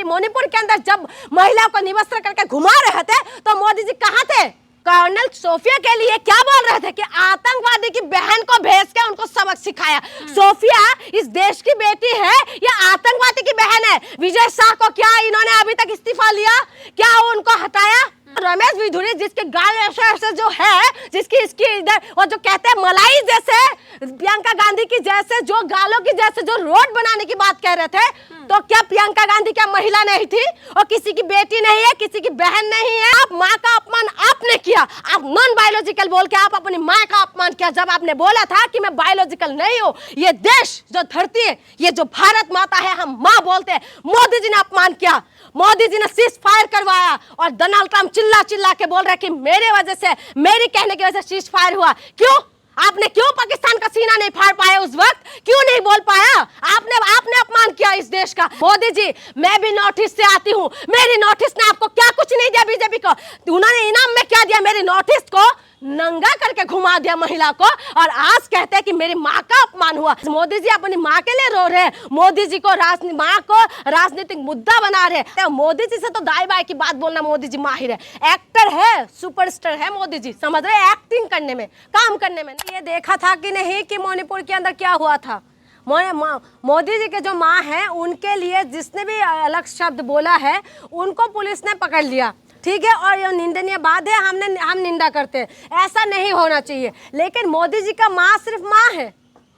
मणिपुर के अंदर जब महिलाओं को निवस्त्र करके घुमा रहे थे तो मोदी जी कहाँ थे? कर्नल सोफिया के लिए क्या बोल रहे थे कि आतंकवादी की बहन को भेज के उनको सबक सिखाया। सोफिया इस देश की बेटी है या आतंकवादी की बहन है? विजय शाह को क्या इन्होंने अभी तक इस्तीफा लिया? क्या उनको हटाया? रमेश बिधूरी जिसके गाल ऐसे जो है, जिसकी इसकी इधर और जो कहते हैं मलाई जैसे, प्रियंका गांधी की जैसे, जो गालों की जैसे जो रोड बनाने की बात कह रहे थे, तो क्या प्रियंका गांधी क्या महिला नहीं थी और किसी की बेटी नहीं है, किसी की बहन नहीं है? आप माँ का अपमान आपने किया, आप नॉन बायोलॉजिकल बोल के आप अपनी माँ का अपमान किया। जब आपने बोला था कि मैं बायोलॉजिकल नहीं हूँ, ये देश जो धरती है, ये जो भारत माता है, हम माँ बोलते हैं, मोदी जी ने अपमान किया। मोदी जी ने सीज फायर करवाया और डोनाल्ड ट्रंप चिल्ला चिल्ला के बोल रहे कि मेरे वजह से, मेरी कहने की वजह से सीज फायर हुआ। क्यों? आपने क्यों पाकिस्तान का सीना नहीं फाड़ पाया उस वक्त? क्यों नहीं बोल पाया? आपने अपमान किया इस देश का। मोदी जी, मैं भी नॉर्थ ईस्ट से आती हूँ, मेरी नॉर्थ ईस्ट ने आपको क्या कुछ नहीं दिया बीजेपी को? उन्होंने इनाम में क्या दिया? मेरी नॉर्थ ईस्ट को नंगा करके घुमा दिया महिला को, और आज कहते हैं कि मेरी माँ का अपमान हुआ। मोदी जी अपनी माँ के लिए रो रहे हैं, मोदी जी को माँ को राजनीतिक मुद्दा बना रहे हैं। मोदी जी से तो दाई बाई की बात बोलना मोदी जी माहिर है, एक्टर है, सुपरस्टार है मोदी जी, समझ रहे हैं? एक्टिंग करने में, काम करने में। ये देखा था कि नहीं कि मणिपुर के अंदर क्या हुआ था? मोदी जी के जो माँ हैं उनके लिए जिसने भी अलग शब्द बोला है उनको पुलिस ने पकड़ लिया, ठीक है, और ये निंदनीय बात है, हम निंदा करते हैं, ऐसा नहीं होना चाहिए। लेकिन मोदी जी का माँ सिर्फ माँ है,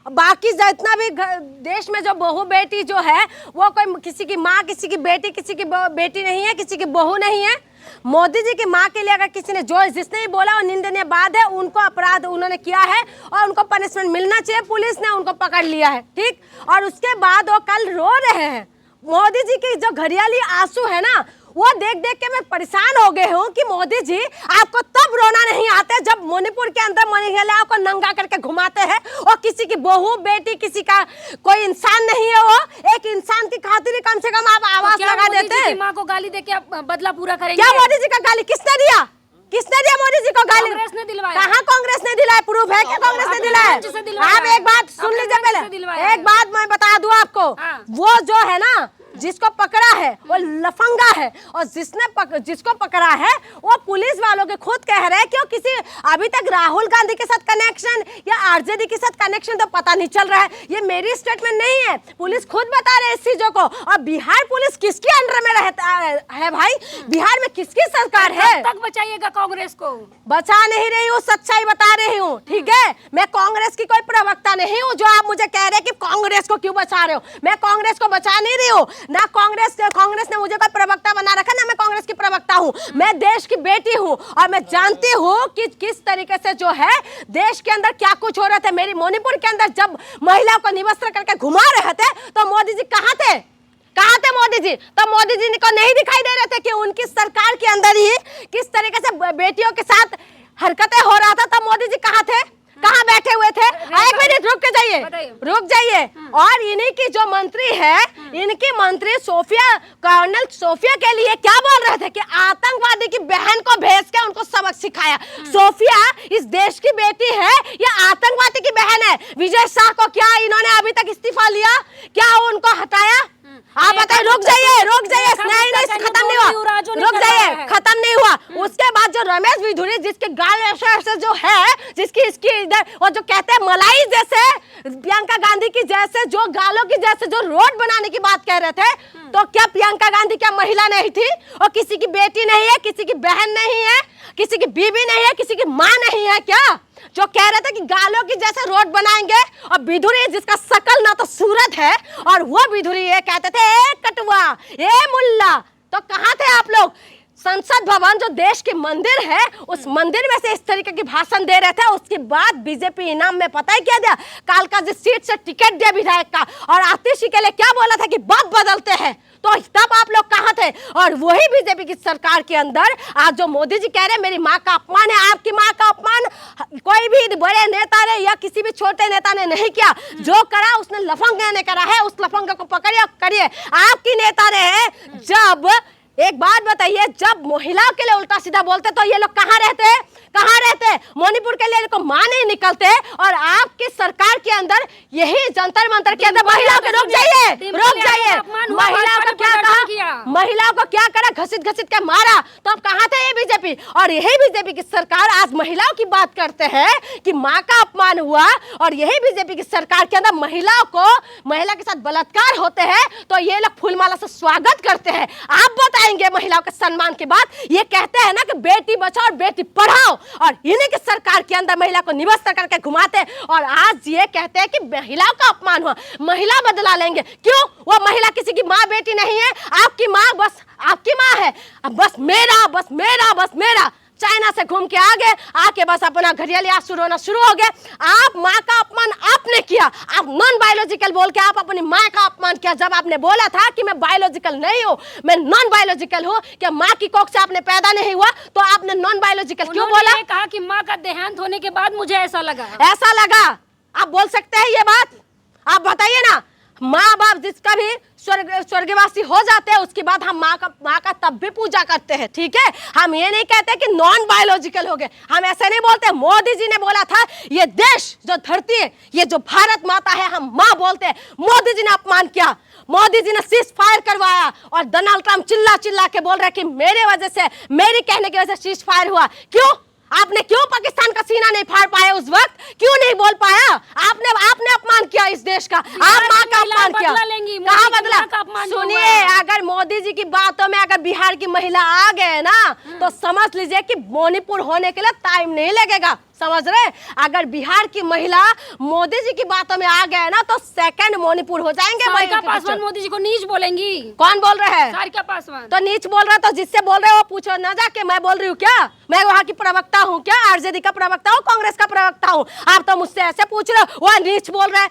बाकी जितना भी देश में जो बहू बेटी जो है वो कोई किसी की माँ, किसी की बेटी, किसी की बेटी नहीं है, किसी की बहू नहीं है। मोदी जी की माँ के लिए अगर किसी ने जो जिसने भी बोला वो निंदनीय बात है, उनको अपराध उन्होंने किया है और उनको पनिशमेंट मिलना चाहिए। पुलिस ने उनको पकड़ लिया है, ठीक, और उसके बाद वो कल रो रहे हैं। मोदी जी की जो घड़ियाली आंसू है ना, वो देख देख के मैं परेशान हो गए हूँ कि मोदी जी आपको तब रोना नहीं आता जब मणिपुर के अंदर महिलाओं को नंगा करके घुमाते हैं और किसी की बहू बेटी, किसी का कोई इंसान नहीं है, वो एक इंसान की खातिर कम से कम आप आवाज लगा देते हैं। माँ को गाली देके आप बदला पूरा करेंगे? क्या मोदी जी का गाली किसने दिया? किसने दिया मोदी जी को गाली? कांग्रेस ने दिलवाया। कहाँ कांग्रेस ने दिलाया? प्रूफ है क्या कांग्रेस ने दिलाया? आप एक बात सुन लीजिए, पहले एक बात मैं बता दूं आपको, वो जो है ना जिसको पकड़ा है वो लफंगा है, और जिसको पकड़ा है वो पुलिस वालों के खुद कह रहे हैं कि किसी अभी तक राहुल गांधी के साथ कनेक्शन या आरजेडी के साथ कनेक्शन तो पता नहीं चल रहा है। ये मेरी स्टेटमेंट नहीं है, पुलिस खुद बता रहे हैं इस चीजों को। और बिहार पुलिस किसके अंडर में रहता है भाई? बिहार में किसकी सरकार है? कब तक बचाइएगा कांग्रेस को? बचा नहीं रही हूँ, सच्चाई बता रही हूँ, ठीक है? मैं कांग्रेस की कोई प्रवक्ता नहीं हूँ जो आप मुझे कह रहे हैं कि कांग्रेस को क्यों बचा रहे हो। मैं कांग्रेस को बचा नहीं रही हूँ, ना कांग्रेस ने मुझे कोई प्रवक्ता बना रखा, ना मैं कांग्रेस की प्रवक्ता हूँ। मैं देश की बेटी हूँ और मैं जानती हूँ कि किस तरीके से जो है देश के अंदर क्या कुछ हो रहा था। मेरी मणिपुर के अंदर जब महिलाओं को निवस्त्र करके घुमा रहे थे तो मोदी जी कहाँ थे? कहाँ थे मोदी जी? तो मोदी जी को नहीं दिखाई दे रहे थे कि उनकी सरकार के अंदर ही किस तरीके से बेटियों के साथ हरकतें हो रहा था। तब मोदी जी कहाँ थे? कहाँ बैठे हुए थे? एक मिनट रुक के जाइए, रुक जाइए। और इन्हीं की जो मंत्री है, इनकी मंत्री सोफिया, कर्नल सोफिया के लिए क्या बोल रहे थे कि आतंकवादी की बहन को भेज के उनको सबक सिखाया। सोफिया इस देश की बेटी है या आतंकवादी की बहन है? विजय शाह को क्या इन्होंने अभी तक इस्तीफा लिया? क्या उनको हटाया? आप बताइए। रुक जाइए, रुक जाइए, नहीं खत्म नहीं हुआ, रुक जाइए, खत्म नहीं हुआ। उसके बाद जो रमेश बिधूरी जिसके गाल ऐसे जो है, जिसकी इसकी इधर और जो कहते हैं मलाई जैसे, प्रियंका गांधी की जैसे, जो गालों की जैसे जो रोड बनाने की बात कह रहे थे, तो क्या प्रियंका गांधी क्या महिला नहीं थी और किसी की बेटी नहीं है, किसी की बहन नहीं है, किसी की बीबी नहीं है, किसी की माँ नहीं है क्या? जो कह रहे थे कि गालों की जैसे रोड बनाएंगे, और बिधुरी जिसका शकल ना तो सूरत है और वो बिधुरी ये कहते थे ए कटुआ, ए मुल्ला। तो कहाँ थे आप लोग? संसद भवन जो देश के मंदिर है, उस मंदिर में से इस तरीके की भाषण दे रहे थे। उसके बाद बीजेपी इनाम में पता है क्या दिया? कालका जी सीट से टिकट दिया विधायक का, और आतिशी के लिए क्या बोला था कि बाप बदलते हैं। तो तब आप लोग कहाँ थे? और वही बीजेपी की सरकार के अंदर आज जो मोदी जी कह रहे हैं मेरी माँ का अपमान है, आपकी माँ का अपमान कोई भी बड़े नेता ने या किसी भी छोटे नेता ने नहीं किया। जो करा उसने लफंगे ने करा है, उस लफंगे को पकड़िए, करिए। आपकी नेता ने जब एक बात बताइए, जब महिलाओं के लिए उल्टा सीधा बोलते तो ये लोग कहाँ रहते? कहाँ रहते? मणिपुर के लिए इनको मां नहीं निकलते। और आपकी सरकार के अंदर यही जंतर मंतर के अंदर महिलाओं के रुक जाइए, रुक जाइए। महिलाओं को क्या कहा? महिलाओं को क्या करा? घसीट घसीट के मारा। तो अब कहाँ थे ये बीजेपी? और यही बीजेपी की सरकार आज महिलाओं की बात करते हैं कि माँ का अपमान हुआ, और यही बीजेपी की सरकार के अंदर महिलाओं को, महिला के साथ बलात्कार होते हैं तो ये लोग फूलमाला से स्वागत करते हैं। आप बताएंगे महिलाओं के सम्मान की बात? ये कहते हैं ना कि बेटी बचाओ और बेटी पढ़ाओ, और इन्हीं की सरकार के अंदर महिला को निवस्त्र करके घुमाते हैं। और आज ये कहते हैं कि महिलाओं का अपमान हुआ, महिला बदला लेंगे। क्यों? वो महिला किसी की माँ बेटी नहीं है। आपकी माँ बस आपकी माँ है। अब बस मेरा, बस मेरा, बस मेरा। चाइना से घूम के आ गए, आके बस अपना घड़ियाली आंसू रोना शुरू हो गए। आप माँ का अपमान आपने किया। आप नॉन बायोलॉजिकल बोल के आप अपनी माँ का अपमान किया। जब आपने बोला था कि मैं बायोलॉजिकल नहीं हूँ, मैं नॉन बायोलॉजिकल हूँ, कि माँ की कोख से आपने पैदा नहीं हुआ, तो आपने नॉन बायोलॉजिकल क्यों बोला? कहा कि माँ का देहांत होने के बाद मुझे ऐसा लगा। ऐसा लगा? आप बोल सकते हैं ये बात? आप बताइए ना। माँ बाप जिसका भी स्वर्गवासी हो जाते हैं, उसके बाद हम माँ का तब भी पूजा करते हैं, ठीक है? हम ये नहीं कहते कि नॉन बायोलॉजिकल हो गए, हम ऐसे नहीं बोलते। मोदी जी ने बोला था ये देश जो धरती है, ये जो भारत माता है, हम माँ बोलते हैं। मोदी जी ने अपमान किया, मोदी जी ने सीज फायर करवाया, और डोनाल्ड ट्रम्प चिल्ला चिल्ला के बोल रहे कि मेरे वजह से, मेरी कहने की वजह से सीज फायर हुआ। क्यों? आपने क्यों पाकिस्तान का सीना नहीं फाड़ पाया उस वक्त? क्यों नहीं बोल पाया? आपने अपमान किया इस देश का। आप माँ का अपमान किया। कहाँ बदला? सुनिए, अगर मोदी जी की बातों में अगर बिहार की महिला आ गए ना, तो समझ लीजिए कि मणिपुर होने के लिए टाइम नहीं लगेगा। समझ रहे? अगर बिहार की महिला मोदी जी की बातों में आ गए ना, तो सेकंड मणिपुर हो जाएंगे। सारिका पासवान मोदी जी को नीच बोलेंगी। कौन बोल रहे हैं? सारिका पासवान। तो नीच बोल रहा है, तो जिससे बोल रहे हो वो पूछो ना जाके। मैं बोल रही हूँ क्या? मैं वहाँ की प्रवक्ता हूँ क्या? आरजेडी का प्रवक्ता हूँ, कांग्रेस का प्रवक्ता हूँ? आप तो मुझसे ऐसे पूछ रहे हो, वो नीच बोल रहे हैं।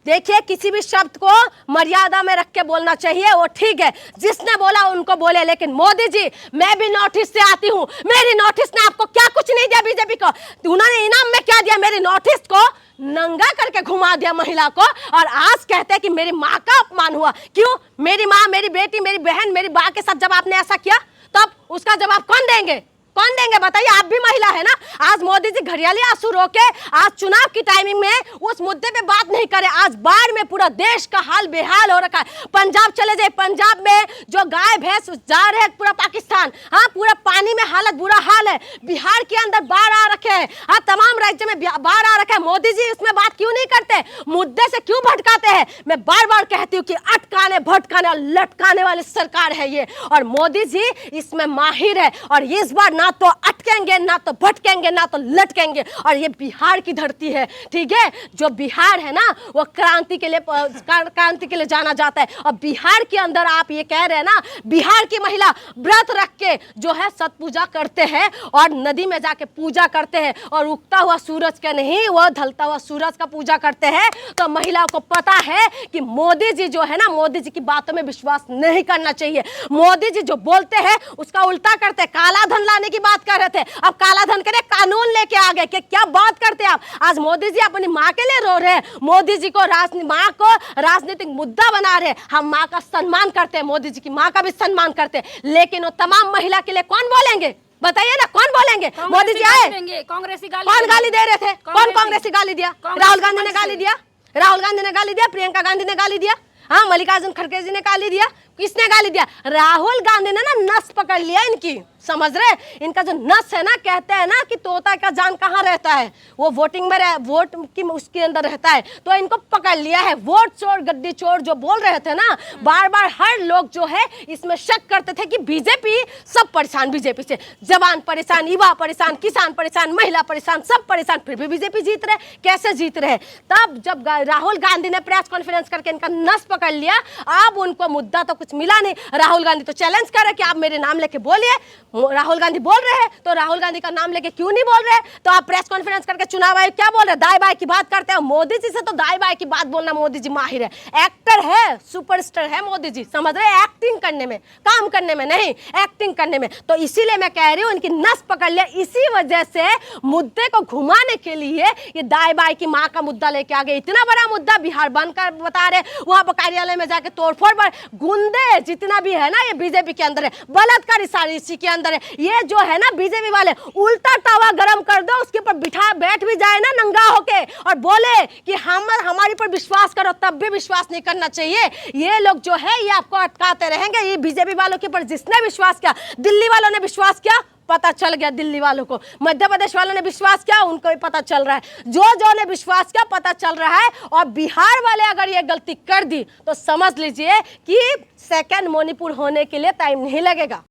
देखिए, किसी भी शब्द को मर्यादा में रख के बोलना चाहिए, वो ठीक है। जिसने बोला उनको बोले, लेकिन मोदी जी, मैं भी नॉर्थ ईस्ट से आती हूँ, मेरी नॉर्थ ईस्ट ने आपको क्या कुछ नहीं दिया बीजेपी को? उन्होंने इनाम में क्या दिया? मेरी नॉर्थ ईस्ट को नंगा करके घुमा दिया महिला को। और आज कहते हैं कि मेरी माँ का अपमान हुआ। क्यों? मेरी माँ, मेरी बेटी, मेरी बहन, मेरी माँ के साथ जब आपने ऐसा किया, तब उसका जवाब कौन देंगे? कौन देंगे? बताइए। आप भी महिला है ना। आज मोदी जी घड़ियाली आंसू रोके आज चुनाव की टाइमिंग में उस मुद्दे पे बात नहीं करे। आज बाढ़ में पूरा देश का हाल बेहाल हो रखा है। पंजाब चले जाए, पंजाब में जो गाय भैंस जा रहे हैं पूरा पाकिस्तान, हाँ, पूरा पानी में हालत बुरा हाल है। बिहार के अंदर बाढ़ आ रखे हैं, हाँ, तमाम राज्य में बाढ़ आ रखे हैं। मोदी जी इसमें बात क्यों नहीं करते? मुद्दे से क्यों भटकाते हैं? मैं बार बार कहती हूँ कि अटकाने, भटकाने और लटकाने वाली सरकार है ये, और मोदी जी इसमें माहिर है। और इस बार ना तो अटकेंगे, ना तो भटकेंगे, ना तो लटकेंगे। और ये बिहार की धरती है, ठीक है? जो बिहार है ना, वो क्रांति के लिए जाना जाता है। और बिहार के अंदर आप ये कह रहे हैं ना, बिहार की महिला व्रत रख के जो है सत पूजा करते हैं, और नदी में जाके पूजा करते हैं, और उगता हुआ सूरज का नहीं, वो ढलता हुआ सूरज का पूजा करते हैं। तो महिलाओं को पता है कि मोदी जी जो है ना, मोदी जी की बातों में विश्वास नहीं करना चाहिए। मोदी जी जो बोलते हैं उसका उल्टा करते हैं। काला धन लाने की बात कर रहे थे, अब काला धन के लिए कानून लेके आ गए। कि क्या बात करते हैं आप? आज मोदी जी अपनी माँ के लिए रो रहे हैं, मोदी जी को माँ को राजनीतिक मुद्दा बना रहे हैं। हम माँ का सम्मान करते हैं, मोदी जी की माँ का भी सम्मान करते हैं, लेकिन वो तमाम महिला के लिए कौन बोलेंगे? बताइए ना, कौन बोलेंगे? मोदी जी आए, कांग्रेसी कौन गाली दे रहे थे? कौन कांग्रेसी गाली दिया? राहुल गांधी ने गाली दिया, राहुल गांधी ने गाली दिया, प्रियंका गांधी ने गाली दिया, हाँ, मल्लिकार्जुन खड़गे जी ने गाली दिया। किसने गाली दिया? राहुल गांधी ने ना नस पकड़ लिया इनकी। समझ रहे? इनका जो नस है ना, कहते हैं ना कि तोता का जान कहाँ रहता है, वो वोटिंग में वोट की उसके अंदर रहता है। तो इनको पकड़ लिया है। वोट चोर, गद्दी चोर जो बोल रहे थे ना, बार बार हर लोग जो है इसमें शक करते थे कि बीजेपी, सब परेशान बीजेपी से, जवान परेशान, युवा परेशान, किसान परेशान, महिला परेशान, सब परेशान, फिर भी बीजेपी जीत रहे। कैसे जीत रहे? तब जब राहुल गांधी ने प्रेस कॉन्फ्रेंस करके इनका नस पकड़ लिया, अब उनको मुद्दा तो कुछ मिला नहीं। राहुल गांधी तो चैलेंज कर रहे कि आप मेरे नाम लेके बोलिए। राहुल गांधी बोल रहे हैं तो राहुल गांधी का नाम लेके क्यों नहीं बोल रहे? तो आप प्रेस कॉन्फ्रेंस करके चुनाव आयोग क्या बोल रहे हैं? दाई बाई की बात करते हैं। मोदी जी से तो दाई बाई की बात बोलना मोदी जी माहिर है, एक्टर है, सुपरस्टार है मोदी जी, समझ रहे? एक्टिंग करने में, काम करने में नहीं, एक्टिंग करने में। तो इसीलिए मैं कह रही हूँ इनकी नस पकड़ लिया, इसी वजह से मुद्दे को घुमाने के लिए ये दाई बाई की माँ का मुद्दा लेके आ गए। इतना बड़ा मुद्दा बिहार बंद कर बता रहे, वहां पर कार्यालय में जाके तोड़फोड़ पर गुंडे जितना भी है ना ये बीजेपी के अंदर है, बलात्कारी सारी इसी के अंदर है। ये जो है ना बीजेपी वाले उल्टा तवा गरम कर दो, उसके ऊपर बिठा बैठ भी जाए ना नंगा होके और बोले कि हमारे पर विश्वास करो, तब भी विश्वास नहीं करना चाहिए। ये लोग जो है ये आपको अटकाते रहेंगे। ये बीजेपी वालों के ऊपर जिसने विश्वास किया, दिल्ली वालों ने विश्वास किया, पता चल गया दिल्ली वालों को, मध्य प्रदेश वालों ने विश्वास किया, उनको भी पता चल रहा है, जो ने विश्वास किया पता चल रहा है। और बिहार वाले अगर ये गलती कर दी तो समझ लीजिए कि सेकंड मणिपुर होने के लिए टाइम नहीं लगेगा।